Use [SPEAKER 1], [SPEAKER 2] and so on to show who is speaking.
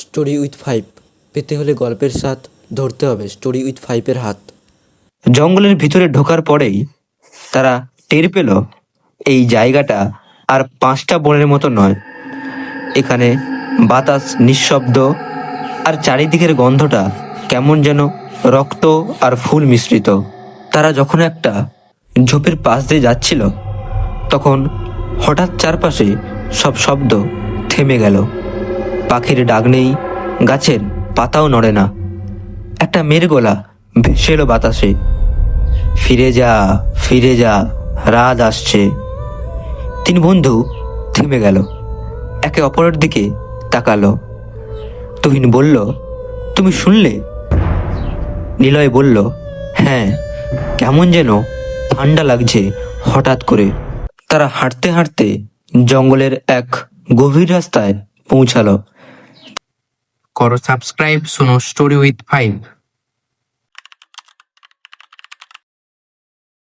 [SPEAKER 1] Story with five পেতে হলে গল্পের স্বাদ ধরতে হবে স্টোরি উইথ ফাইভের হাত।
[SPEAKER 2] জঙ্গলের ভিতরে ঢোকার পরেই তারা টের পেল এই জায়গাটা আর 5টা বনের মতো নয়। এখানে বাতাস নিঃশব্দ, আর চারিদিকের গন্ধটা কেমন যেন রক্ত আর ফুল মিশ্রিত। তারা যখন একটা ঝোপের পাশ দিয়ে যাচ্ছিল, তখন হঠাৎ চারপাশে সব শব্দ থেমে গেল। পাখির ডাক নেই, গাছের পাতাও নড়ে না। একটা মেয়ের গলা ভেসে এলো বাতাসে, ফিরে যা ফিরে যা, রাত আসছে। 3 বন্ধু থেমে গেল, একে অপরের দিকে তাকালো। তুহিন বলল, তুমি শুনলে? নিলয় বলল, হ্যাঁ, কেমন যেন ঠান্ডা লাগছে হঠাৎ করে। তারা হাঁটতে হাঁটতে জঙ্গলের এক গভীর রাস্তায় পৌঁছালো।
[SPEAKER 3] করো সাবস্ক্রাইব, শোনো স্টোরি উইথ ফাইভ।